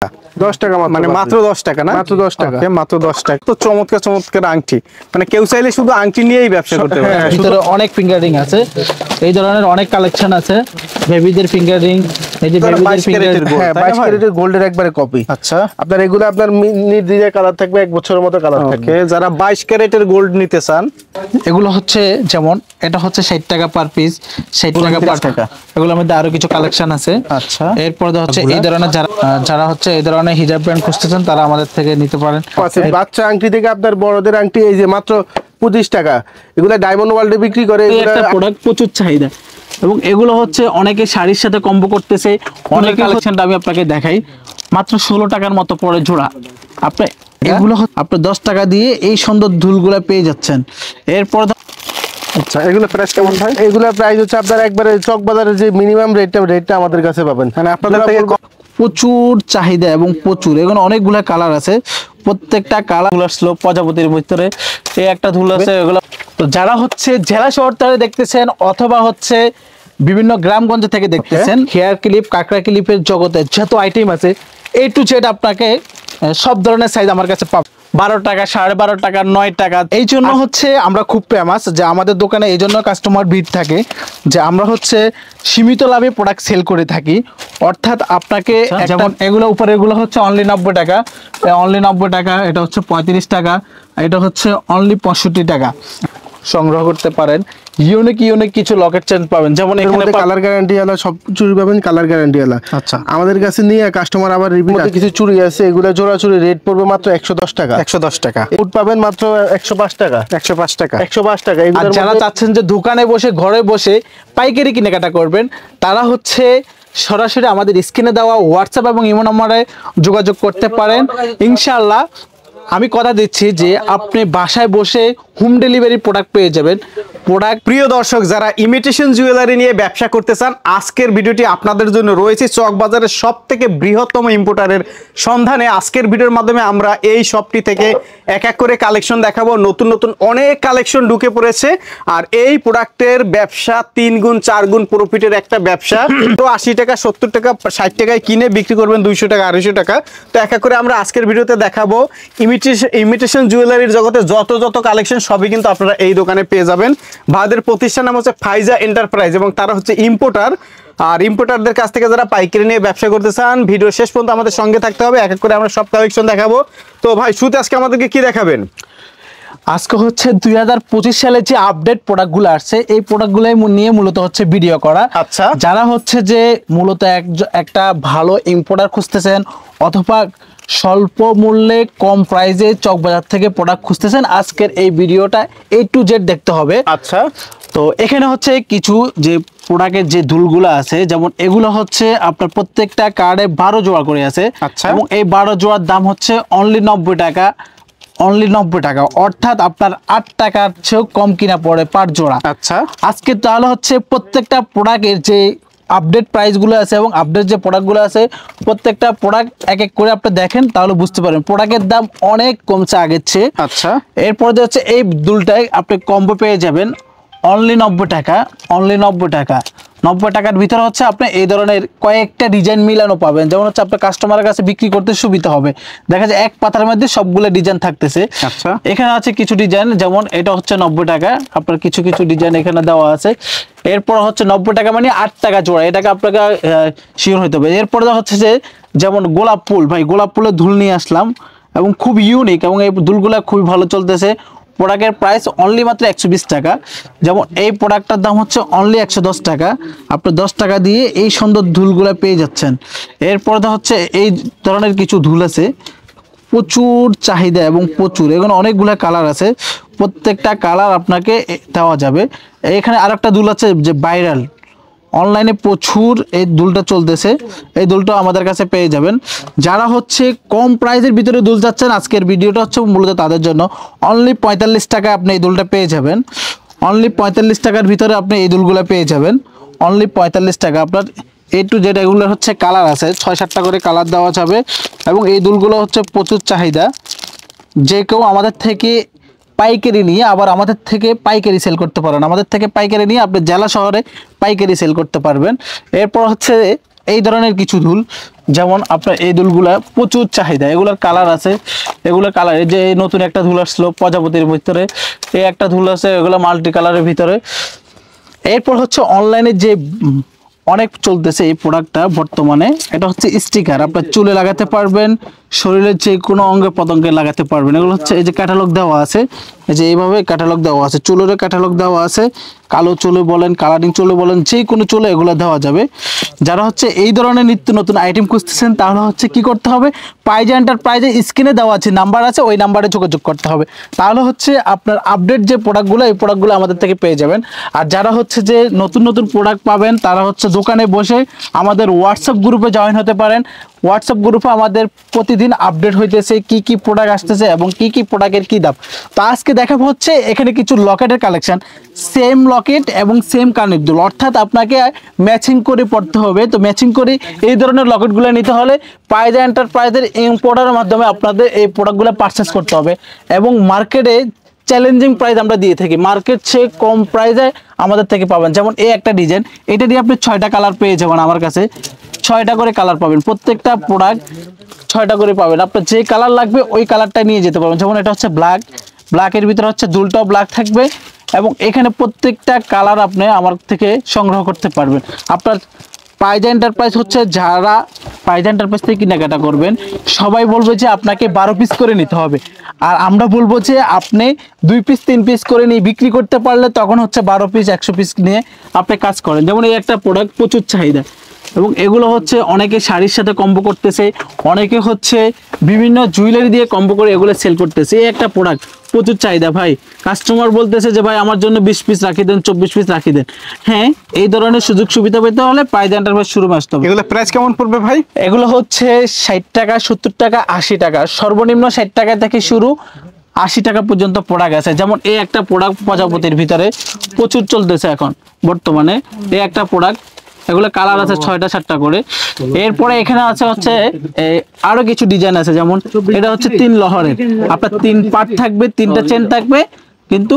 10 টাকা মানে মাত্র 10 টাকা না? মাত্র 10 টাকা। মাত্র 10 টাকা। তো চমৎকার চমৎকার আংটি, মানে কেউ চাইলে শুধু আংটি নিয়েই ব্যবসা করতে পারে। ভিতরে অনেক ফিঙ্গারিং আছে, এই ধরনের অনেক কালেকশন আছে। বেবিদের ফিঙ্গারিং, এই যে বেবিদের ফিঙ্গারিং, হ্যাঁ 22 ক্যারেটের গোল্ডের একবারে কপি। আচ্ছা, আপনার এগুলো আপনার নির্দিষ্ট কালার থাকবে, 1 বছরের মতো কালার থাকবে। যারা 22 ক্যারেটের গোল্ড নিতে চান, এগুলো হচ্ছে যেমন এটা হচ্ছে 60 টাকা পার পিস, 60 টাকা পার টাকা। এগুলোর মধ্যে আরো কিছু কালেকশন আছে। আচ্ছা, এরপর হচ্ছে এই ধরনের যারা হচ্ছে এই ধরনের হিজাব ব্র্যান্ড খুঁজতেছেন তারা আমাদের থেকে নিতে পারেন। বাচ্চা আংটি থেকে আপনার বড়দের আংটি, এই যে মাত্র 25 টাকা। এগুলো ডায়মন্ড ওয়ার্ল্ডে বিক্রি করে। একটা প্রোডাক্ট প্রচুর চাহিদা, এবং এগুলো হচ্ছে অনেকে শাড়ির সাথে কম্বো করতেছে। অনেক কালেকশনটা আমি আপনাকে দেখাই, মাত্র 16 টাকার মতো পড়ে জোড়া। আপনি এগুলো আপনি 10 টাকা দিয়ে এই সুন্দর দুলগুলো পেয়ে যাচ্ছেন। এরপর আচ্ছা, এগুলো প্রাইস কেমন ভাই? এগুলোর প্রাইস হচ্ছে আপনার একবারে চক বাজারের যে মিনিমাম রেটটা আমাদের কাছে পাবেন। মানে আপনাদের থেকে প্রচুর চাহিদা এবং প্রচুর, এগুলো অনেকগুলো কালার আছে। প্রত্যেকটা কালার আসলো প্রজাপতির ভিতরে, এই একটা ধুল আছে। এগুলো তো যারা হচ্ছে জেলা শহর থেকে দেখতেছেন অথবা হচ্ছে বিভিন্ন গ্রামগঞ্জ থেকে দেখতেছেন, হেয়ার ক্লিপ, কাঁকড়া ক্লিপের জগতে যত আইটেম আছে A to Z আপনাকে সব ধরনের সাইজ আমার কাছে পাবেন। 12 টাকা, 12.5 টাকা, 9 টাকা। এই জন্য হচ্ছে আমরা খুব ফেমাস, যে আমাদের দোকানে এই জন্য কাস্টমার ভিড় থাকে, যে আমরা হচ্ছে সীমিত লাভে প্রোডাক্ট সেল করে থাকি। অর্থাৎ আপনাকে যেমন এগুলো উপরে, এগুলো হচ্ছে অনলি 90 টাকা, অনলি 90 টাকা। এটা হচ্ছে 35 টাকা, এটা হচ্ছে অনলি 65 টাকা। সংগ্রহ করতে পারেন। ইউনিক কিছু লকেট চেন পাবেন, যেমন এখানে কালার গ্যারান্টি আলা, সব চুড়ি পাবেন কালার গ্যারান্টি আলা। আচ্ছা, আমাদের কাছে নিয়ে কাস্টমার আবার রিপিট, কিছু চুড়ি আছে, এগুলো জোড়া চুড়ি রেট পড়বে মাত্র 110 টাকা। 110 টাকা। উড পাবেন মাত্র 105 টাকা। 105 টাকা, 105 টাকা। আর যারা চাচ্ছেন যে দোকানে বসে ঘরে বসে পাইকারি কেনাকাটা করবেন, তারা হচ্ছে সরাসরি আমাদের স্ক্রিনে দেওয়া হোয়াটসঅ্যাপ এবং ইমো নম্বরে যোগাযোগ করতে পারেন। ইনশাআল্লাহ আমি কথা দিচ্ছি যে আপনি বাসায় বসে হোম ডেলিভারি প্রোডাক্ট পেয়ে যাবেন। প্রিয় দর্শক, যারা ইমিটেশন জুয়েলারি নিয়ে ব্যবসা করতে চান, আজকের ভিডিওটি আপনাদের জন্য রয়েছে। চক বাজারের সব থেকে বৃহত্তম ইম্পোর্টারের সন্ধানে আজকের ভিডিওর মাধ্যমে আমরা এই শপটি থেকে এক এক করে কালেকশন দেখাবো। নতুন নতুন অনেক কালেকশন ঢুকে পড়েছে, আর এই প্রোডাক্টের ব্যবসা 3 গুণ 4 গুণ প্রফিটের একটা ব্যবসা। তো 80 টাকা, 70 টাকা, 60 টাকায় কিনে বিক্রি করবেন 200 টাকা, 250 টাকা। তো এক এক করে আমরা আজকের ভিডিওতে দেখাবো। ইমিটেশন জুয়েলারির জগতে যত কালেকশন সবই কিন্তু আপনারা এই দোকানে পেয়ে যাবেন। ভাইদের প্রতিষ্ঠান নাম হচ্ছে ফাইজা এন্টারপ্রাইজ, এবং তারা হচ্ছে ইম্পোর্টার। আর ইম্পোর্টারদের কাছ থেকে যারা পাইকারি নিয়ে ব্যবসা করতে চান, ভিডিও শেষ পর্যন্ত আমাদের সঙ্গে থাকতে হবে। এক এক করে আমরা সব কালেকশন দেখাবো। তো ভাই, শুরুতে আজকে আমাদেরকে কি দেখাবেন? আজকে হচ্ছে 2025 সালে যে আপডেট প্রোডাক্টগুলো আসছে, এই প্রোডাক্টগুলো নিয়ে মূলত হচ্ছে ভিডিও করা। আচ্ছা, যারা হচ্ছে যে মূলত একটা ভালো ইম্পোর্টার খুঁজতেছেন অথবা স্বল্প মূল্যে কম প্রাইসে চকবাজার থেকে প্রোডাক্ট খুঁজতেছেন, আজকের এই ভিডিওটা A to Z দেখতে হবে। আচ্ছা, তো এখানে হচ্ছে কিছু যে প্রোডাক্টের যে দুলগুলো আছে, যেমন এগুলো হচ্ছে আপনার প্রত্যেকটা কার্ডে 12 জোড়া করে আছে। আচ্ছা, এবং এই 12 জোড়ার দাম হচ্ছে অনলি 90 টাকা, অনলি 90 টাকা। অর্থাৎ আপনার 8 টাকার চেয়েও কম কিনা পড়ে পার জোড়া। আচ্ছা, আজকে তাহলে হচ্ছে প্রত্যেকটা প্রোডাক্টের যে আপডেট প্রাইসগুলো আছে এবং আপডেট যে প্রোডাক্টগুলো আছে, প্রত্যেকটা প্রোডাক্ট এক এক করে আপনি দেখেন, তাহলে বুঝতে পারবেন প্রোডাক্টের দাম অনেক কমছে আগের চেয়ে। আচ্ছা, এরপর যে হচ্ছে এই দুলটাই আপনি কম্বো পেয়ে যাবেন অনলি 90 টাকা, অনলি 90 টাকা। 90 টাকার ভিতরে হচ্ছে আপনি এই ধরনের কয়েকটা ডিজাইন মিলানো পাবেন, যেমন হচ্ছে আপনার কাস্টমারের কাছে বিক্রি করতে সুবিধা হবে। দেখা যায় এক পাতার মধ্যে সবগুলো ডিজাইন থাকতেছে। আচ্ছা, এখানে আছে কিছু ডিজাইন, যেমন এটা হচ্ছে 90 টাকা, আপনার কিছু ডিজাইন এখানে দেওয়া আছে। এরপর হচ্ছে 90 টাকা মানে 8 টাকা জোড়া, এটাকে আপনাকে শিওর হইতে হবে। এরপর হচ্ছে যে যেমন গোলাপ ফুল, ভাই গোলাপ ফুলের ধুল নিয়ে আসলাম, এবং খুব ইউনিক, এবং এই ধুলগুলা খুবই ভালো চলতেছে। প্রোডাক্টের প্রাইস অনলি মাত্র 120 টাকা। যেমন এই প্রোডাক্টটার দাম হচ্ছে অনলি 110 টাকা। আপনি 10 টাকা দিয়ে এই সুন্দর ধুলগুলো পেয়ে যাচ্ছেন। এরপরে হচ্ছে এই ধরনের কিছু ধুল আছে, প্রচুর চাহিদা এবং প্রচুর, এখানে অনেকগুলো কালার আছে, প্রত্যেকটা কালার আপনাকে দেওয়া যাবে। এখানে আরেকটা দুল আছে যে ভাইরাল, অনলাইনে প্রচুর এই দুলটা চলতেছে, এই দুলটা আমাদের কাছে পেয়ে যাবেন। যারা হচ্ছে কম প্রাইসের ভিতরে দুল চাচ্ছেন, আজকের ভিডিওটা হচ্ছে মূলত তাদের জন্য। অনলি 45 টাকায় আপনি এই দুলটা পেয়ে যাবেন, অনলি 45 টাকার ভিতরে আপনি এই দুলগুলো পেয়ে যাবেন, অনলি 45 টাকা। আপনার A to Z এগুলো হচ্ছে কালার আছে, 6-7টা করে কালার দেওয়া যাবে, এবং এই দুলগুলো হচ্ছে প্রচুর চাহিদা। যে কেউ আমাদের থেকে পাইকারি নিয়ে আবার আমাদের থেকে পাইকারি সেল করতে পারেন, আমাদের থেকে পাইকারি নিয়ে আপনি জেলা শহরে পাইকারি সেল করতে পারবেন। এরপর হচ্ছে এই ধরনের কিছু দুল, যেমন আপনার এই দুলগুলা প্রচুর চাহিদা, এগুলোর কালার আছে, এগুলোর কালার এই যে নতুন একটা দুল আসলো প্রজাপতির ভিতরে, এই একটা দুল আছে, এগুলো মাল্টি কালারের ভিতরে। এরপর হচ্ছে অনলাইনে যে অনেক চলতেছে এই প্রোডাক্টটা বর্তমানে, এটা হচ্ছে স্টিকার, আপনার চুলে লাগাতে পারবেন, শরীরের যে কোনো অঙ্গে পতঙ্গে লাগাতে পারবেন। এগুলো হচ্ছে এই যে ক্যাটালগ দেওয়া আছে, এই যে এইভাবে ক্যাটালগ দেওয়া আছে, চুলেরও ক্যাটালগ দেওয়া আছে, কালো চুলে বলেন, কালারিং চুলে বলেন, যে কোনো চুলে এগুলো দেওয়া যাবে। যারা হচ্ছে এই ধরনের নিত্য নতুন আইটেম খুঁজতেছেন তাহলে হচ্ছে কি করতে হবে, পাইজা এন্টারপ্রাইজে স্ক্রিনে দেওয়া আছে নাম্বার আছে, ওই নাম্বারে যোগাযোগ করতে হবে, তাহলে হচ্ছে আপনার আপডেট যে প্রোডাক্টগুলো এই প্রোডাক্টগুলো আমাদের থেকে পেয়ে যাবেন। আর যারা হচ্ছে যে নতুন নতুন প্রোডাক্ট পাবেন তারা হচ্ছে দোকানে বসে আমাদের হোয়াটসঅ্যাপ গ্রুপে জয়েন হতে পারেন। হোয়াটসঅ্যাপ গ্রুপে আমাদের প্রতিদিন আপডেট হইতেছে কি কি প্রোডাক্ট আসতেছে এবং কি কি প্রোডাক্টের কি দাম। তো আজকে দেখাবো হচ্ছে এখানে কিছু লকেটের কালেকশন, সেম লকেট এবং সেম কানের দুল, অর্থাৎ আপনাকে ম্যাচিং করে পড়তে হবে। তো ম্যাচিং করে এই ধরনের লকেটগুলো নিতে হলে পাইজা এন্টারপ্রাইজের ইম্পোর্টারের মাধ্যমে আপনাদের এই প্রোডাক্টগুলো পারচেস করতে হবে এবং মার্কেটে চ্যালেঞ্জিং প্রাইস আমরা দিয়ে থাকি, মার্কেট চেয়ে কম প্রাইসে আমাদের থেকে পাবেন। যেমন এই একটা ডিজাইন, এটা দিয়ে আপনি 6টা কালার পেয়ে যাবেন, আমার কাছে 6টা করে কালার পাবেন, প্রত্যেকটা প্রোডাক্ট 6টা করে পাবেন, আপনার যে কালার লাগবে ওই কালারটা নিয়ে যেতে পারবেন। যেমন এটা হচ্ছে ব্ল্যাক, ব্ল্যাকের ভিতরে হচ্ছে দুলটাও ব্ল্যাক থাকবে এবং এখানে প্রত্যেকটা কালার আপনি আমার থেকে সংগ্রহ করতে পারবেন। আপনার পাইজা এন্টারপ্রাইজ হচ্ছে, যারা পাইজা এন্টারপ্রাইজ থেকে কেনাকাটা করবেন সবাই বলবে যে আপনাকে 12 পিস করে নিতে হবে, আর আমরা বলবো যে আপনি 2 পিস 3 পিস করে নিয়ে বিক্রি করতে পারলে তখন হচ্ছে 12 পিস 100 পিস নিয়ে আপনি কাজ করেন। যেমন এই একটা প্রোডাক্ট প্রচুর চাহিদা এবং এগুলো হচ্ছে অনেকে শাড়ির সাথে কম্বো করতেছে, অনেকে হচ্ছে বিভিন্ন জুয়েলারি দিয়ে কম্বো করে এগুলো সেল করতেছে। এই একটা প্রোডাক্ট প্রচুর চাহিদা ভাই, কাস্টমার বলতেছে যে ভাই আমার জন্য 20 পিস রাখি দেন, 24 পিস রাখি দেন। হ্যাঁ, এই ধরনের সুযোগ সুবিধা পেতে হলে পাইজা এন্টারপ্রাইজ শোরুমে আসতে হবে। এগুলো প্রাইস কেমন পড়বে ভাই? এগুলো হচ্ছে 60 টাকা, 70 টাকা, 80 টাকা, সর্বনিম্ন 60 টাকা থেকে শুরু, 80 টাকা পর্যন্ত প্রোডাক্ট আছে। যেমন এই একটা প্রোডাক্ট প্রজাপতির ভিতরে প্রচুর চলতেছে এখন বর্তমানে, এই একটা প্রোডাক্ট, এগুলো কালার আছে 6টা 7টা করে। এরপরে এখানে আছে হচ্ছে আরো কিছু ডিজাইন আছে, যেমন এটা হচ্ছে 3 লহরের, আপনার 3 পার্ট থাকবে, 3টা চেন থাকবে, কিন্তু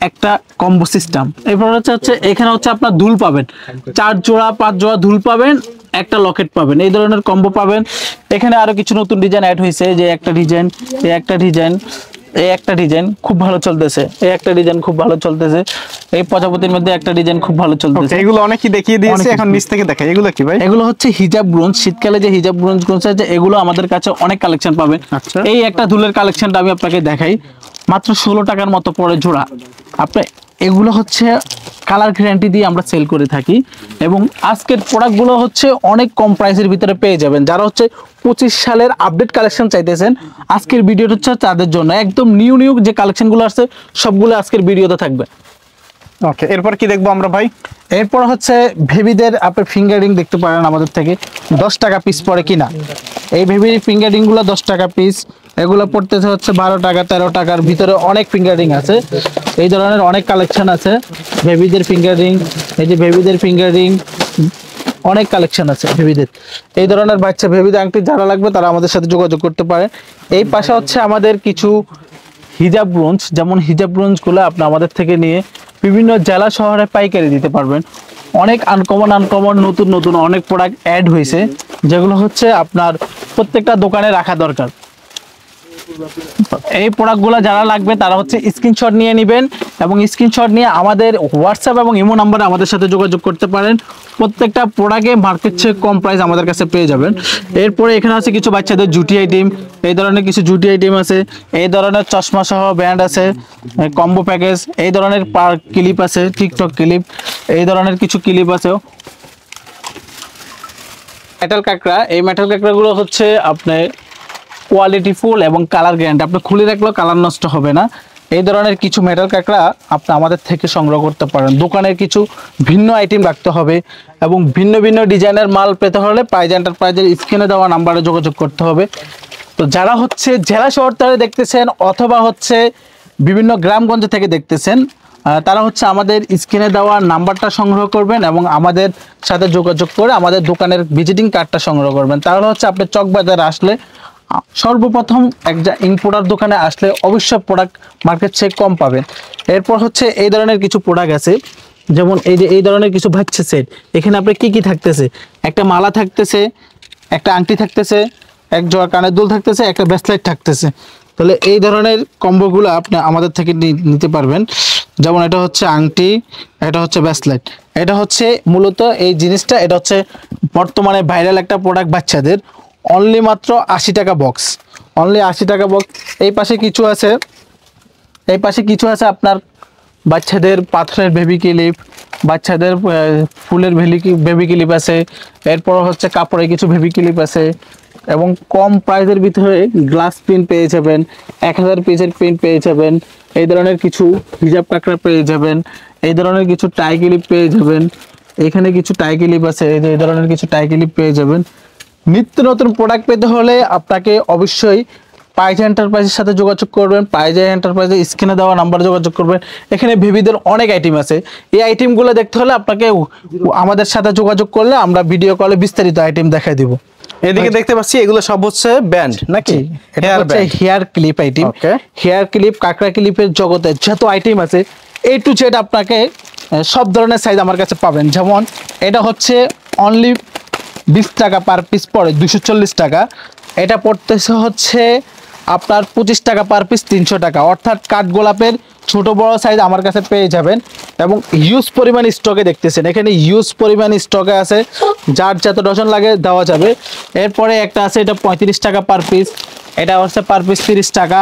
একটা কম্বো সিস্টেম। এরপর হচ্ছে এখানে হচ্ছে আপনার দুল পাবেন, 4 জোড়া 5 জোড়া দুল পাবেন, একটা লকেট পাবেন, এই ধরনের কম্বো পাবেন। এখানে আরো কিছু নতুন ডিজাইন অ্যাড হয়েছে, যে একটা ডিজাইন, এই একটা ডিজাইন, এই একটা ডিজাইন খুব ভালো চলতেছে, এই একটা ডিজাইন খুব ভালো চলতেছে, এই প্রজাপতির মধ্যে একটা ডিজাইন খুব ভালো চলতেছে। এগুলো অনেকেই দেখিয়ে দিয়েছে, এখন নিচ থেকে দেখাই। এগুলো কি ভাই? এগুলো হচ্ছে হিজাব ব্রোঞ্জ, শীতকালে যে হিজাব ব্রোঞ্জ আছে এগুলো আমাদের কাছে অনেক কালেকশন পাবেন। আচ্ছা, এই একটা দুলের কালেকশনটা আমি আপনাকে দেখাই, মাত্র 16 টাকার মতো পড়ে জোড়া। আপনি এগুলো হচ্ছে কালার গ্যারান্টি দিয়ে আমরা সেল করে থাকি এবং আজকের প্রোডাক্টগুলো হচ্ছে অনেক কম প্রাইসের ভিতরে পেয়ে যাবেন। যারা হচ্ছে 25 সালের আপডেট কালেকশন চাইতেছেন, আজকের ভিডিওটা হচ্ছে তাদের জন্য, একদম নিউ যে কালেকশনগুলো আসছে সবগুলো আজকের ভিডিওতে থাকবে। ওকে, এরপর কি দেখবো আমরা ভাই? এরপর হচ্ছে বেবিদের আপনি ফিঙ্গারিং দেখতে পারেন আমাদের থেকে, 10 টাকা পিস পড়ে কিনা। এই বেবির ফিঙ্গারিং গুলো 10 টাকা পিস, এগুলো পড়তেছে হচ্ছে 12 টাকা 13 টাকার ভিতরে, অনেক ফিঙ্গারিং আছে, এই ধরনের অনেক কালেকশন আছে বেবিদের ফিঙ্গারিং। এই যে বেবিদের ফিঙ্গারিং অনেক কালেকশন আছে বেবিদের, এই ধরনের বাচ্চা বেবিদের আংটি যারা লাগবে তারা আমাদের সাথে যোগাযোগ করতে পারে। এই পাশে হচ্ছে আমাদের কিছু হিজাব ব্রোঞ্জ, যেমন হিজাব ব্রোঞ্জগুলো আপনি আমাদের থেকে নিয়ে বিভিন্ন জেলা শহরে পাইকারি দিতে পারবেন। অনেক আনকমন নতুন অনেক প্রোডাক্ট অ্যাড হয়েছে, যেগুলো হচ্ছে আপনার প্রত্যেকটা দোকানে রাখা দরকার। এই প্রোডাক্টগুলো যারা লাগবে তারা হচ্ছে স্ক্রিনশট নিয়ে নেবেন এবং স্ক্রিনশট নিয়ে আমাদের হোয়াটসঅ্যাপ এবং ইমো নাম্বারে আমাদের সাথে যোগাযোগ করতে পারেন। প্রত্যেকটা প্রোডাক্টে মার্কেট চেয়ে কম প্রাইস আমাদের কাছে পেয়ে যাবেন। এরপরে এখানে আছে কিছু বাচ্চাদের জুটি আইটেম, এই ধরনের কিছু জুটি আইটেম আছে, এই ধরনের চশমা সহ ব্যান্ড আছে, কম্বো প্যাকেজ, এই ধরনের ক্লিপ আছে, টিকটক ক্লিপ, এই ধরনের কিছু ক্লিপ আছে। মেটাল কাঁকড়া, এই মেটাল কাঁকড়াগুলো হচ্ছে আপনার কোয়ালিটি ফুল এবং কালার গ্যারান্টি, আপনি খুলে রাখলেও কালার নষ্ট হবে না। এই ধরনের কিছু মেটাল কাঁকড়া আপনি আমাদের থেকে সংগ্রহ করতে পারেন। দোকানের কিছু ভিন্ন আইটেম রাখতে হবে এবং ভিন্ন ডিজাইনের মাল পেতে হলে পাইজা এন্টারপ্রাইজের স্ক্রিনে দেওয়া নাম্বারে যোগাযোগ করতে হবে। তো যারা হচ্ছে জেলা শহর থেকে দেখতেছেন অথবা হচ্ছে বিভিন্ন গ্রামগঞ্জ থেকে দেখতেছেন, তারা হচ্ছে আমাদের স্ক্রিনে দেওয়া নাম্বারটা সংগ্রহ করবেন এবং আমাদের সাথে যোগাযোগ করে আমাদের দোকানের ভিজিটিং কার্ডটা সংগ্রহ করবেন। তাহলে হচ্ছে আপনি চকবাজারে আসলে সর্বপ্রথম একটা ইম্পোর্টার দোকানে আসলে অবশ্যই প্রোডাক্ট মার্কেট চেয়ে কম পাবেন। এরপর হচ্ছে এই ধরনের কিছু প্রোডাক্ট আছে, যেমন এই যে এই ধরনের কিছু বাচ্চা সেট, এখানে আপনার কি থাকতেছে, একটা মালা থাকতেছে, একটা আংটি থাকতেছে, এক জোড়া কানের দুল থাকতেছে, একটা ব্রেসলেট থাকতেছে। তাহলে এই ধরনের কম্বোগুলো আপনি আমাদের থেকে নিতে পারবেন। যেমন এটা হচ্ছে আংটি, এটা হচ্ছে ব্রেসলেট। এটা হচ্ছে মূলত এই জিনিসটা, এটা হচ্ছে বর্তমানে ভাইরাল একটা প্রোডাক্ট বাচ্চাদের, অনলি মাত্র 80 টাকা বক্স, অনলি 80 টাকা বক্স। এই পাশে কিছু আছে, এই পাশে কিছু আছে আপনার বাচ্চাদের পাথরের বেবি ক্লিপ, বাচ্চাদের ফুলের বেবি ক্লিপ আছে, এরপর হচ্ছে কাপড়ে কিছু বেবি ক্লিপ আছে, এবং কম প্রাইসের ভিতরে গ্লাস পিন পেয়ে যাবেন, 1000 পিসের পিন পেয়ে যাবেন, এই ধরনের কিছু হিজাব কাঁকড়া পেয়ে যাবেন, এই ধরনের কিছু টাই ক্লিপ পেয়ে যাবেন, এখানে কিছু টাই ক্লিপ আছে, এই ধরনের কিছু টাই ক্লিপ পেয়ে যাবেন। নিত্য নতুন প্রোডাক্ট পেতে হলে আপনাকে অবশ্যই পাইজা এন্টারপ্রাইজের সাথে যোগাযোগ করবেন। পাইজা এন্টারপ্রাইজের স্ক্রিনে দেওয়া নাম্বারে যোগাযোগ করবেন। এখানে বেবিদের অনেক আইটেম আছে, এই আইটেমগুলো দেখতে হলে আপনাকে আমাদের সাথে যোগাযোগ করলে আমরা ভিডিও কলে বিস্তারিত আইটেম দেখাই দিব। এদিকে দেখতে পাচ্ছি এগুলো সব হচ্ছে ব্যান্ড নাকি, hair clip item. Hair clip, কাঁকড়া ক্লিপের জগতে যত আইটেম আছে A to Z আপনাকে সব ধরনের সাইজ আমার কাছে পাবেন। যেমন এটা হচ্ছে অনলি 20 টাকা পার পিস পড়ে, 240 টাকা। এটা পড়তেছে হচ্ছে আপনার 25 টাকা পার পিস, 300 টাকা। অর্থাৎ কাঠগোলাপের ছোট বড় সাইজ আমার কাছে পেয়ে যাবেন, এবং হিউজ পরিমাণ স্টকে দেখতেছেন, এখানে হিউজ পরিমাণ স্টকে আছে, যার যত ডজন লাগে দেওয়া যাবে। এরপরে একটা আছে, এটা 35 টাকা পার পিস, এটা হচ্ছে পার পিস 30 টাকা।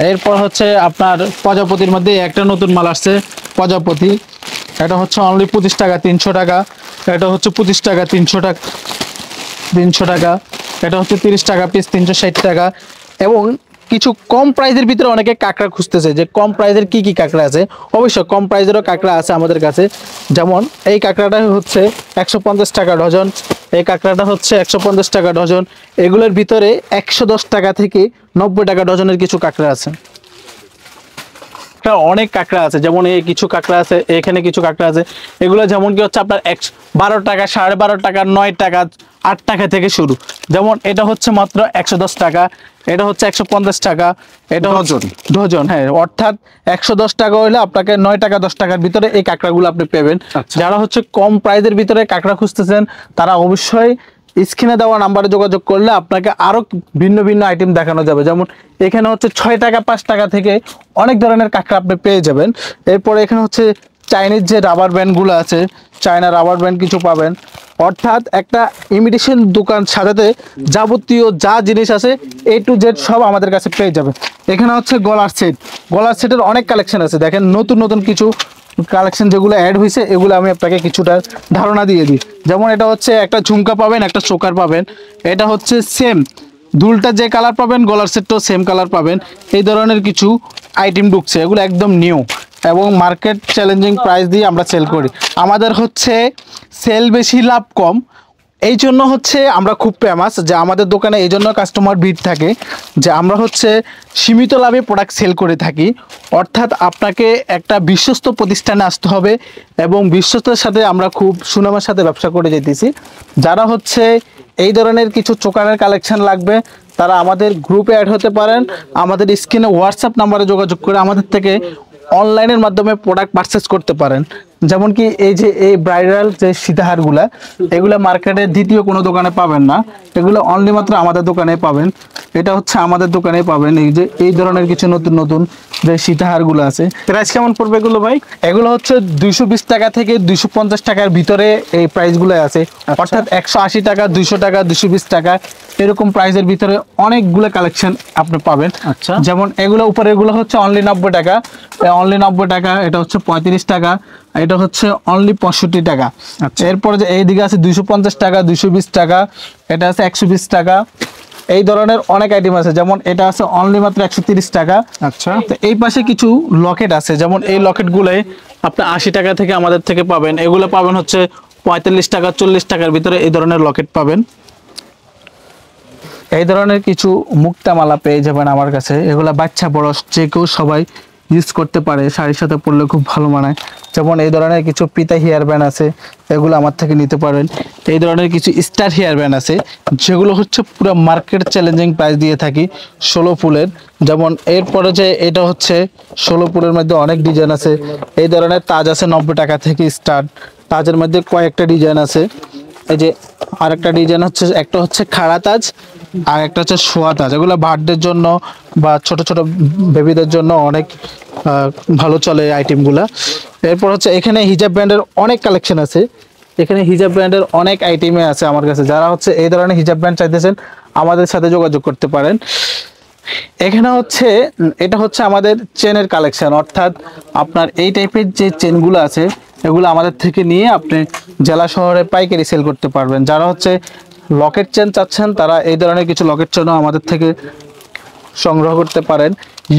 এরপর হচ্ছে আপনার প্রজাপতির মধ্যে একটা নতুন মাল আসছে, প্রজাপতি, এটা হচ্ছে অনলি 25 টাকা, 300 টাকা। এটা হচ্ছে 25 টাকা, 300 টাকা, 300 টাকা। এটা হচ্ছে 30 টাকা পিস, 360 টাকা। এবং কিছু কম প্রাইসের ভিতরে অনেকে কাঁকড়া খুঁজতেছে যে কম প্রাইসের কি কি কাঁকড়া আছে। অবশ্যই কম প্রাইসেরও কাঁকড়া আছে আমাদের কাছে। যেমন এই কাঁকড়াটা হচ্ছে 150 টাকা ডজন, এই কাঁকড়াটা হচ্ছে 150 টাকা ডজন। এগুলোর ভিতরে 110 টাকা থেকে 90 টাকা ডজনের কিছু কাঁকড়া আছে। অনেক কাঁকড়া আছে, যেমন এই কিছু কাঁকড়া আছে, এখানে কিছু কাঁকড়া আছে। এগুলো যেমন কি হচ্ছে আপনার 12 টাকা, 12.5 টাকা, 9 টাকা, 8 টাকা থেকে শুরু। যেমন এটা হচ্ছে মাত্র 110 টাকা, এটা হচ্ছে 150 টাকা, এটা ডজন। হ্যাঁ, অর্থাৎ 110 টাকা হলে আপনাকে 9 টাকা 10 টাকার ভিতরে এই কাঁকড়াগুলো আপনি পাবেন। যারা হচ্ছে কম প্রাইসের ভিতরে কাঁকড়া খুঁজতেছেন তারা অবশ্যই স্ক্রিনে দেওয়া নাম্বারে যোগাযোগ করলে আপনাকে আরো ভিন্ন ভিন্ন আইটেম দেখানো যাবে। যেমন এখানে হচ্ছে 6 টাকা 5 টাকা থেকে অনেক ধরনের কাঁকড়া আপনি পেয়ে যাবেন। এরপরে এখানে হচ্ছে চাইনিজ যে রাবার ব্যান্ডগুলো আছে, চায়না রাবার ব্যান্ড কিছু পাবেন। অর্থাৎ একটা ইমিটেশন দোকান সাজাতে যাবতীয় যা জিনিস আছে A to Z সব আমাদের কাছে পেয়ে যাবে। এখানে হচ্ছে গলার সেট, গলার সেটের অনেক কালেকশন আছে। দেখেন নতুন নতুন কিছু কালেকশন যেগুলো অ্যাড হয়েছে, এগুলো আমি আপনাকে কিছুটা ধারণা দিয়ে দিই। যেমন এটা হচ্ছে একটা ঝুমকা পাবেন, একটা চোকার পাবেন। এটা হচ্ছে সেম দুলটা যে কালার পাবেন, গলার সেটটাও সেম কালার পাবেন। এই ধরনের কিছু আইটেম ঢুকছে, এগুলো একদম নিউ এবং মার্কেট চ্যালেঞ্জিং প্রাইস দিয়ে আমরা সেল করি। আমাদের হচ্ছে সেল বেশি লাভ কম, এই জন্য হচ্ছে আমরা খুব ফেমাস, যে আমাদের দোকানে এই জন্য কাস্টমার ভিড় থাকে, যে আমরা হচ্ছে সীমিত লাভে প্রোডাক্ট সেল করে থাকি। অর্থাৎ আপনাকে একটা বিশ্বস্ত প্রতিষ্ঠানে আসতে হবে, এবং বিশ্বস্তর সাথে আমরা খুব সুনামের সাথে ব্যবসা করে যেতেছি। যারা হচ্ছে এই ধরনের কিছু চোকারের কালেকশন লাগবে তারা আমাদের গ্রুপে অ্যাড হতে পারেন। আমাদের স্ক্রিনে হোয়াটসঅ্যাপ নাম্বারে যোগাযোগ করে আমাদের থেকে অনলাইনের মাধ্যমে প্রোডাক্ট পারচেস করতে পারেন। যেমন কি এই যে এই ব্রাইডাল যে সীতাহারগুলা, এগুলো মার্কেটে দ্বিতীয় কোনো দোকানে পাবেন না, এগুলো অনলি মাত্র আমাদের দোকানে পাবেন। এটা হচ্ছে আমাদের দোকানে পাবেন। এই যে এই ধরনের কিছু নতুন নতুন যে সীতাহারগুলো আছে, প্রাইস কেমন পড়বে এগুলো ভাই? এগুলো হচ্ছে 220 টাকা থেকে 250 টাকার ভিতরে এই প্রাইসগুলো আছে। অর্থাৎ 180 টাকা, 200 টাকা, 220 টাকা এরকম প্রাইসের ভিতরে অনেকগুলো কালেকশন আপনি পাবেন। আচ্ছা, যেমন এগুলো উপরে এগুলো হচ্ছে অনলি 90 টাকা, অনলি 90 টাকা। এটা হচ্ছে 35 টাকা, এটা হচ্ছে অনলি 65 টাকা। এরপরে যে এইদিকে আছে 250 টাকা, 220 টাকা, এটা আছে 120 টাকা। এই ধরনের অনেক আইটেম আছে। যেমন এটা আছে অনলি মাত্র 130 টাকা। আচ্ছা, তো এই পাশে কিছু লকেট আছে, যেমন এই লকেটগুলোই আপনি 80 টাকা থেকে আমাদের থেকে পাবেন। এগুলো পাবেন হচ্ছে 45 টাকা, 40 টাকার ভিতরে এই ধরনের লকেট পাবেন। এই ধরনের কিছু মুক্তামালা পেয়ে যাবেন আমার কাছে। এগুলা বাচ্চা বড় যে কেউ সবাই ইউজ করতে পারে, শাড়ির সাথে পরলে খুব ভালো মানায়। যেমন এই ধরনের কিছু পিতা হেয়ার ব্যান্ড আছে, এগুলো আমার থেকে নিতে পারেন। এই ধরনের কিছু স্টার হেয়ার ব্যান্ড আছে, যেগুলো হচ্ছে পুরো মার্কেট চ্যালেঞ্জিং প্রাইস দিয়ে থাকি 16 ফুলের। যেমন এরপরে যে এটা হচ্ছে 16 ফুলের মধ্যে অনেক ডিজাইন আছে। এই ধরনের তাজ আছে 90 টাকা থেকে স্টার্ট, তাজের মধ্যে কয়েকটা ডিজাইন আছে। এই যে আরেকটা ডিজাইন হচ্ছে, একটা হচ্ছে খাড়া তাজ আর একটা হচ্ছে শোয়া তাজ। এগুলো বার্থডের জন্য বা ছোট ছোট বেবিদের জন্য অনেক ভালো চলে এই আইটেমগুলা। এরপর হচ্ছে এখানে হিজাব ব্র্যান্ডের অনেক কালেকশন আছে, এখানে হিজাব ব্র্যান্ডের অনেক আইটেমে আছে আমার কাছে। যারা হচ্ছে এই ধরনের হিজাব ব্র্যান্ড চাইতেছেন আমাদের সাথে যোগাযোগ করতে পারেন। এখানে হচ্ছে এটা হচ্ছে আমাদের চেনের কালেকশন, অর্থাৎ আপনার এই টাইপের যে চেনগুলো আছে এগুলো আমাদের থেকে নিয়ে আপনি জেলা শহরে পাইকারি সেল করতে পারবেন। যারা হচ্ছে লকেট চেন চাচ্ছেন তারা এই ধরনের কিছু লকেট চেনও আমাদের থেকে সংগ্রহ করতে পারেন।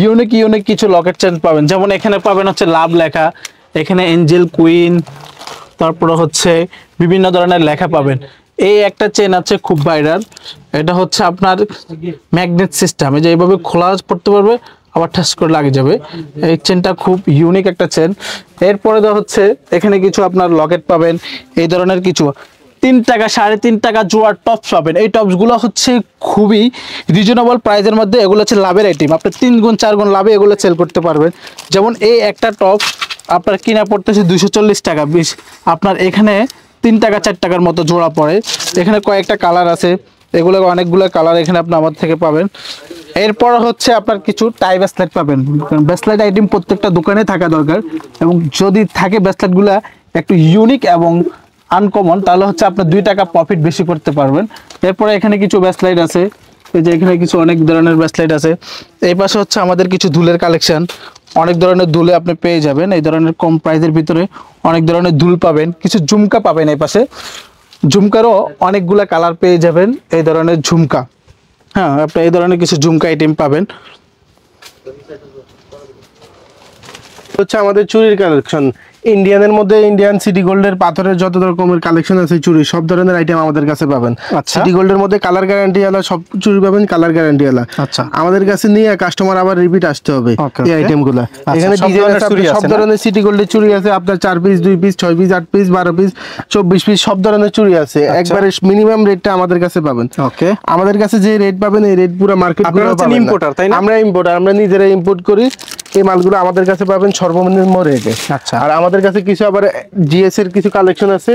ইউনিক ইউনিক কিছু লকেট চেন পাবেন, যেমন এখানে পাবেন হচ্ছে লাভ লেখা, এখানে এঞ্জেল কুইন, তারপরে হচ্ছে বিভিন্ন ধরনের লেখা পাবেন। এই একটা চেন আছে খুব ভাইরাল, এটা হচ্ছে আপনার ম্যাগনেট সিস্টেম, এই যে এইভাবে খোলা পড়তে পারবে আবার ঠাস করে লাগে যাবে। এই চেনটা খুব ইউনিক একটা চেন। এরপরে তো হচ্ছে এখানে কিছু আপনার লকেট পাবেন, এই ধরনের কিছু 3 টাকা 3.5 টাকা জোড়ার টপস পাবেন। এই টপসগুলো হচ্ছে খুবই রিজনেবল প্রাইসের মধ্যে, এগুলো হচ্ছে লাভের আইটেম, আপনি 3 গুণ 4 গুণ লাভে এগুলো সেল করতে পারবেন। যেমন এই একটা টপ আপনার কিনা পড়তেছে 240 টাকা, আপনার এখানে 3 টাকা 4 টাকার মতো জোড়া পড়ে। এখানে কয়েকটা কালার আছে, এগুলো অনেকগুলো কালার এখানে আপনি আমার থেকে পাবেন। এরপর হচ্ছে আপনার কিছু টাই ব্রেসলেট পাবেন, ব্রেসলেট আইটেম প্রত্যেকটা দোকানে থাকা দরকার, এবং যদি থাকে ব্রেসলেটগুলো একটু ইউনিক এবং আনকমন তাহলে হচ্ছে আপনি 2 টাকা প্রফিট বেশি করতে পারবেন। এরপরে এখানে কিছু ব্রেসলেট আছে, এই যে এখানে কিছু অনেক ধরনের ব্রেসলেট আছে। এই পাশে হচ্ছে আমাদের কিছু দুলের কালেকশন, অনেক ধরনের দুলে আপনি পেয়ে যাবেন। এই ধরনের কম প্রাইসের ভিতরে অনেক ধরনের দুল পাবেন, কিছু ঝুমকা পাবেন। এই পাশে ঝুমকারও অনেকগুলা কালার পেয়ে যাবেন, এই ধরনের ঝুমকা, হ্যাঁ আপনি এই ধরনের কিছু ঝুমকা আইটেম পাবেন। হচ্ছে আমাদের চুরির কালেকশন, ইন্ডিয়ানের মধ্যে ইন্ডিয়ান সিটি গোল্ডের পাথরের যত রকমের কালেকশন আছে চুরি সব ধরনের আইটেম আমাদের কাছে পাবেন। সিটি গোল্ডের মধ্যে কালার গ্যারান্টি আলা সব চুরি পাবেন, কালার গ্যারান্টি আলা। আচ্ছা, আমাদের কাছে নিয়ে কাস্টমার আবার রিপিট আসতে হবে এই আইটেমগুলো। এখানে ডিজাইন আছে, সব ধরনের সিটি গোল্ডের চুরি আছে, আপনার 4 piece 2 piece 6 piece 8 piece 12 piece 24 piece সব ধরনের চুরি আছে। একবারে মিনিমাম রেটটা আমাদের কাছে পাবেন। ওকে, আমাদের কাছে যে রেট পাবেন এই রেট পুরো মার্কেট ইম্পোর্টার, তাই না? আমরা ইম্পোর্টার, আমরা নিজেরা ইম্পোর্ট করি। এই মালগুলো আমাদের কাছে পাবেন সর্বনিম্ন রেটে। আচ্ছা, আর আমাদের কাছে কিছু আবার জিএস এর কিছু কালেকশন আছে,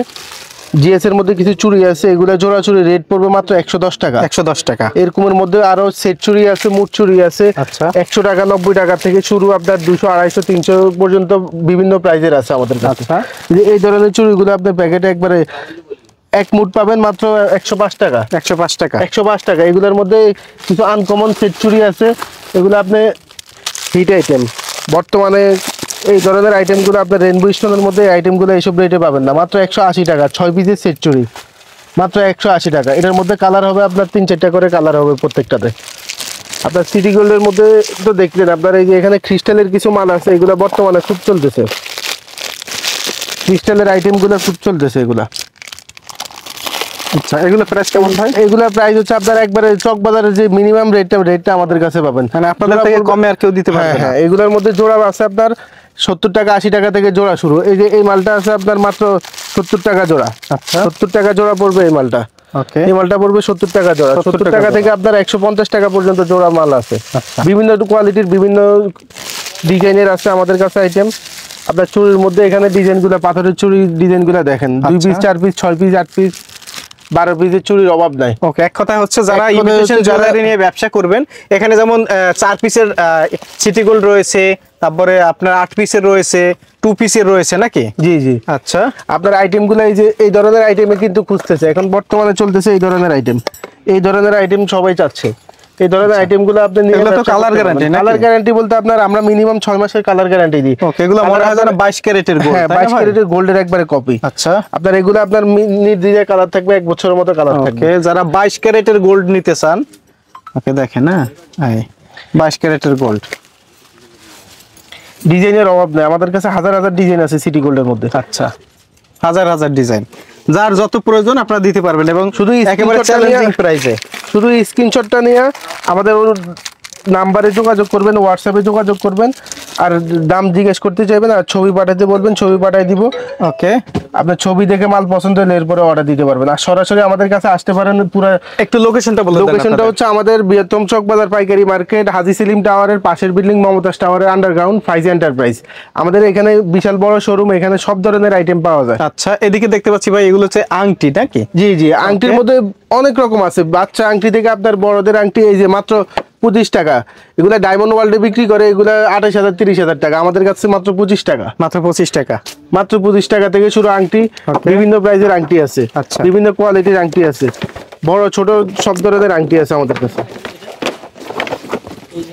জিএস এর মধ্যে কিছু চুড়ি আছে, এগুলা জোড়া চুড়ি রেট পড়বে মাত্র 110 টাকা। 110 টাকা। এরকমের মধ্যে আরো সেট চুড়ি আছে, মুঠ চুড়ি আছে। আচ্ছা, 100 টাকা 90 টাকা থেকে শুরু, আপনার 200 250 300 পর্যন্ত বিভিন্ন প্রাইজের আছে আমাদের কাছে। আচ্ছা, এই ধরনের চুড়িগুলো আপনার প্যাকেটে একবারে এক মুঠ পাবেন মাত্র 105 টাকা। 105 টাকা, 105 টাকা। এগুলোর মধ্যে কিছু আনকমন সেট চুড়ি আছে, এগুলো আপনি হিট আইটেম। বর্তমানে এই ধরনের আইটেমগুলো আপনার রেনবো স্টোনের মধ্যে আইটেমগুলো এইসব রেটে পাবেন না, মাত্র 180 টাকা। 6 পিসের সেট চুড়ি মাত্র 180 টাকা। এটার মধ্যে কালার হবে আপনার 3-4টা করে কালার হবে প্রত্যেকটাতে। আপনার সিটি গোল্ডের মধ্যে তো দেখলেন আপনার, এই যে এখানে ক্রিস্টালের কিছু মাল আছে, এগুলো বর্তমানে খুব চলতেছে, ক্রিস্টালের আইটেমগুলো খুব চলতেছে এগুলা। আচ্ছা, এগুলো প্রাইস কেমন ভাই? এগুলা প্রাইস হচ্ছে আপনার একবারে চক বাজারের যে মিনিমাম রেটটা আমাদের কাছে পাবেন, মানে আপনাদের থেকে কমে আর কেউ দিতে পারবে না। হ্যাঁ, এগুলোর মধ্যে জোড়া আছে আপনার 70 টাকা 80 টাকা থেকে জোড়া শুরু। এই যে এই মালটা আছে আপনার মাত্র 70 টাকা জোড়া। আচ্ছা, 70 টাকা জোড়া পড়বে এই মালটা। ওকে, এই মালটা পড়বে 70 টাকা জোড়া। 70 টাকা থেকে আপনার 150 টাকা পর্যন্ত জোড়া মাল আছে। বিভিন্ন কোয়ালিটির বিভিন্ন ডিজাইনের আছে আমাদের কাছে আইটেম। আপনার চুরির মধ্যে এখানে ডিজাইনগুলো, পাথরের চুরি ডিজাইনগুলো দেখেন, 2 পিস 4 পিস 6 পিস 8 পিস 12 পিসের চুরির অভাব নাই। ওকে, এক কথা হচ্ছে যারা ইমিটেশন জুয়েলারি নিয়ে ব্যবসা করবেন, এখানে যেমন 4 পিসের সিটি গোল্ড রয়েছে, তারপরে আপনার 8 পিসের রয়েছে, 2 পিসের রয়েছে নাকি? জি জি। আচ্ছা, আপনার আইটেমগুলো এই যে এই ধরনের আইটেমে কিন্তু খুঁজতেছে, এখন বর্তমানে চলতেছে এই ধরনের আইটেম। এই ধরনের আইটেম সবাই চাচ্ছে। এই ধরনের আইটেমগুলো আপনি নিয়ে কালার গ্যারান্টি, কালার গ্যারান্টি বলতে আপনার আমরা মিনিমাম 6 মাসের কালার গ্যারান্টি দিই। ওকে, এগুলো মনে হয় যেন 22 ক্যারেটের গোল্ড। হ্যাঁ, 22 ক্যারেটের গোল্ডের একবারে কপি। আচ্ছা, আপনার এগুলো আপনার নির্দ্বিধায় কালার থাকবে, 1 বছরের মতো কালার থাকবে। ওকে, যারা 22 ক্যারেটের গোল্ড নিতে চান, ওকে দেখেন, না এই 22 ক্যারেটের গোল্ড, ডিজাইনের অভাব নেই, আমাদের কাছে হাজার হাজার ডিজাইন আছে সিটি গোল্ডের মধ্যে। আচ্ছা, হাজার হাজার ডিজাইন, যার যত প্রয়োজন আপনারা দিতে পারবেন, এবং শুধু একেবারে চ্যালেঞ্জিং প্রাইসে। শুধু স্ক্রিনশটটা নিয়ে আমাদের নাম্বারে যোগাযোগ করবেন, হোয়াটসঅ্যাপে যোগাযোগ করবেন, আর দাম জিজ্ঞেস করতে চাইবেন আর ছবি পাঠাতে বলবেন, ছবি পাঠিয়ে দিব। ওকে, আপনার ছবি দেখে মাল পছন্দ হলে এরপরে অর্ডার দিতে পারবেন। আর সরাসরি আমাদের কাছে আসতে পারেন। পুরো একটু লোকেশনটা বলে দেন। লোকেশনটা হচ্ছে আমাদের বৃহত্তম চক বাজার পাইকারি মার্কেট, হাজী সেলিম টাওয়ারের পাশের বিল্ডিং, মমতাজ টাওয়ারের আন্ডারগ্রাউন্ড, ফাইজি এন্টারপ্রাইজ। আমাদের এখানে বিশাল বড় শোরুম, এখানে সব ধরনের আইটেম পাওয়া যায়। আচ্ছা, এদিকে দেখতে পাচ্ছি ভাই এগুলো হচ্ছে আংটি নাকি? জি জি, আংটির মধ্যে অনেক রকম আছে, বাচ্চা আংটি থেকে আপনার বড়দের আংটি। এই যে মাত্র 25 টাকা, এগুলা ডায়মন্ড ওয়ার্ল্ডে বিক্রি করে, এগুলা 28,000 30,000 টাকা, আমাদের কাছে মাত্র 25 টাকা। মাত্র 25 টাকা। মাত্র 25 টাকা থেকে শুরু আংটি, বিভিন্ন প্রাইজের আংটি আছে, আচ্ছা, বিভিন্ন কোয়ালিটির আংটি আছে, বড় ছোট সব ধরনের আংটি আছে আমাদের কাছে।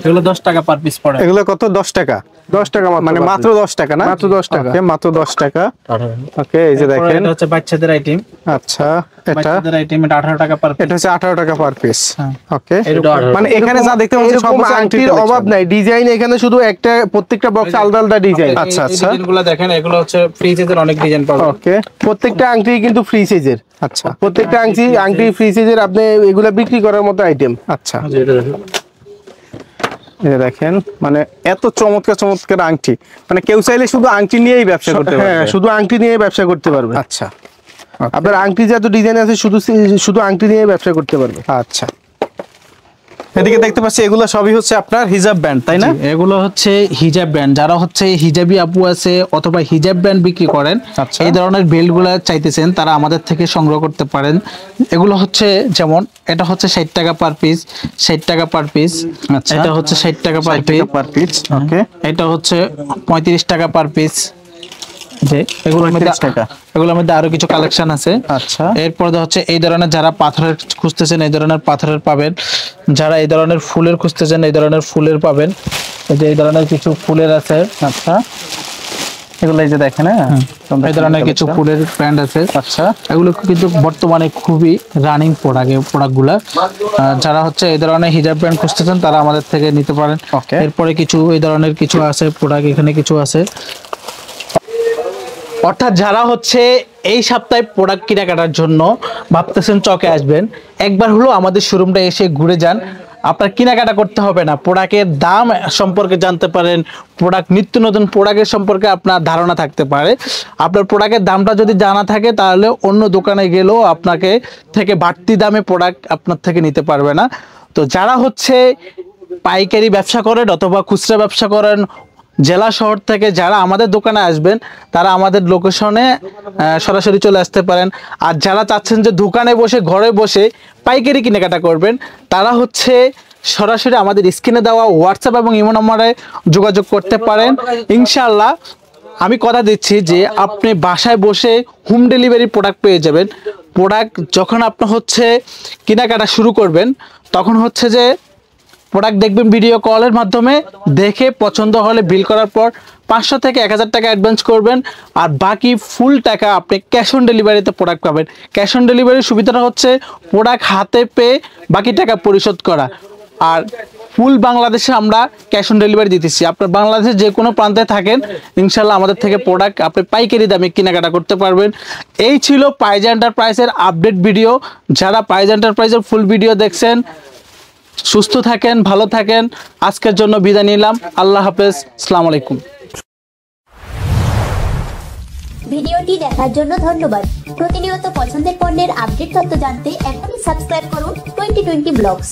এগুলো 10 টাকা পার পিস পড়ে। এগুলো কত? 10 টাকা? 10 টাকা মানে মাত্র 10 টাকা না? মাত্র 10 টাকা। ওকে, মাত্র 10 টাকা। ওকে, এই যে দেখেন, এটা হচ্ছে বাচ্চাদের আইটেম। আচ্ছা, এটা বাচ্চাদের আইটেম, এটা 18 টাকা পার পিস। এটা হচ্ছে 18 টাকা পার পিস। হ্যাঁ। ওকে, মানে এখানে যা দেখতে পাচ্ছেন সব এরকম হচ্ছে আংটির অভাব নাই, ডিজাইন এখানে শুধু একটা, প্রত্যেকটা বক্সে আলাদা আলাদা ডিজাইন। আচ্ছা, এই ডিজাইনগুলো দেখেন, এগুলো হচ্ছে ফ্রি সাইজের অনেক ডিজাইন পাবেন। ওকে, প্রত্যেকটা আংটি কিন্তু ফ্রি সাইজের। আচ্ছা, প্রত্যেকটা আংটি ফ্রি সাইজের, আপনি এগুলা বিক্রি করার মতো আইটেম। আচ্ছা, এই দেখেন, মানে এত চমৎকার চমৎকার আংটি, মানে কেউ চাইলে শুধু আংটি নিয়েই ব্যবসা করতে পারবে। হ্যাঁ, শুধু আংটি নিয়ে ব্যবসা করতে পারবে। আচ্ছা, আপনার আংটি যত ডিজাইন আছে, শুধু আংটি নিয়ে ব্যবসা করতে পারবে। আচ্ছা, এদিকে দেখতে পাচ্ছি এগুলো সবই হচ্ছে আপনার হিজাব ব্যান্ড, তাই না? এগুলো হচ্ছে হিজাব ব্র্যান্ড। যারা হচ্ছে হিজাবি আপু আছে অথবা হিজাব ব্র্যান্ড বিক্রি করেন, আচ্ছা, এই ধরনের বেল্টগুলো চাইতেছেন, তারা আমাদের থেকে সংগ্রহ করতে পারেন। এগুলো হচ্ছে যেমন এটা হচ্ছে 60 টাকা পার পিস, 60 টাকা পার পিস। আচ্ছা, এটা হচ্ছে 60 টাকা পার 60 টাকা পার পিস। ওকে, এটা হচ্ছে 35 টাকা পার পিস। যে এগুলোর মধ্যে 35 টাকা। এগুলোর মধ্যে আরো কিছু কালেকশন আছে। আচ্ছা, এরপর হচ্ছে এই ধরনের যারা পাথরের খুঁজতেছেন, এই ধরনের পাথরের পাবেন। যারা এই ধরনের ফুলের খুঁজতেছেন, এই ধরনের ফুলের পাবেন। এই যে এই ধরনের কিছু ফুলের আছে। আচ্ছা, এগুলো এই যে দেখেন, হ্যাঁ, এই ধরনের কিছু ফুলের ব্র্যান্ড আছে। আচ্ছা, এগুলো কিন্তু বর্তমানে খুবই রানিং প্রোডাক্টগুলো। যারা হচ্ছে এই ধরনের হিজাব ব্র্যান্ড খুঁজতেছেন, তারা আমাদের থেকে নিতে পারেন। ওকে, এরপরে কিছু এই ধরনের কিছু আছে প্রোডাক্ট, এখানে কিছু আছে। অর্থাৎ যারা হচ্ছে এই সপ্তাহে প্রোডাক্ট কেনাকাটার জন্য ভাবতেছেন চকে আসবেন, একবার হলো আমাদের শোরুমটা এসে ঘুরে যান। আপনার কেনাকাটা করতে হবে না, প্রোডাক্টের দাম সম্পর্কে জানতে পারেন, প্রোডাক্ট নিত্য নতুন প্রোডাক্টের সম্পর্কে আপনার ধারণা থাকতে পারে। আপনার প্রোডাক্টের দামটা যদি জানা থাকে, তাহলে অন্য দোকানে গেলেও আপনাকে থেকে বাড়তি দামে প্রোডাক্ট আপনার থেকে নিতে পারবে না। তো যারা হচ্ছে পাইকারি ব্যবসা করেন অথবা খুচরা ব্যবসা করেন, জেলা শহর থেকে যারা আমাদের দোকানে আসবেন, তারা আমাদের লোকেশনে সরাসরি চলে আসতে পারেন। আর যারা চাচ্ছেন যে দোকানে বসে ঘরে বসে পাইকারি কেনাকাটা করবেন, তারা হচ্ছে সরাসরি আমাদের স্ক্রিনে দেওয়া হোয়াটসঅ্যাপ এবং ইমো নম্বরে যোগাযোগ করতে পারেন। ইনশাআল্লাহ আমি কথা দিচ্ছি যে আপনি বাসায় বসে হোম ডেলিভারি প্রোডাক্ট পেয়ে যাবেন। প্রোডাক্ট যখন আপনি হচ্ছে কেনাকাটা শুরু করবেন, তখন হচ্ছে যে প্রোডাক্ট দেখবেন ভিডিও কলের মাধ্যমে, দেখে পছন্দ হলে বিল করার পর 500 থেকে 1000 টাকা অ্যাডভান্স করবেন, আর বাকি ফুল টাকা আপনি ক্যাশ অন ডেলিভারিতে প্রোডাক্ট পাবেন। ক্যাশ অন ডেলিভারির সুবিধাটা হচ্ছে প্রোডাক্ট হাতে পেয়ে বাকি টাকা পরিশোধ করা। আর ফুল বাংলাদেশে আমরা ক্যাশ অন ডেলিভারি দিতেছি। আপনার বাংলাদেশে যে কোনো প্রান্তে থাকেন, ইনশাল্লাহ আমাদের থেকে প্রোডাক্ট আপনি পাইকারি দামে কেনাকাটা করতে পারবেন। এই ছিল পাইজা এন্টারপ্রাইজের আপডেট ভিডিও। যারা পাইজা এন্টারপ্রাইজের ফুল ভিডিও দেখছেন, সুস্থ থাকেন, ভালো থাকেন। আজকের জন্য বিদায় নিলাম। আল্লাহ হাফেজ, আসসালামু আলাইকুম। ভিডিওটি দেখার জন্য ধন্যবাদ। প্রতিনিয়ত পছন্দের পণ্যের আপডেট তথ্য জানতে এখনই সাবস্ক্রাইব করুন 2020 ব্লগস।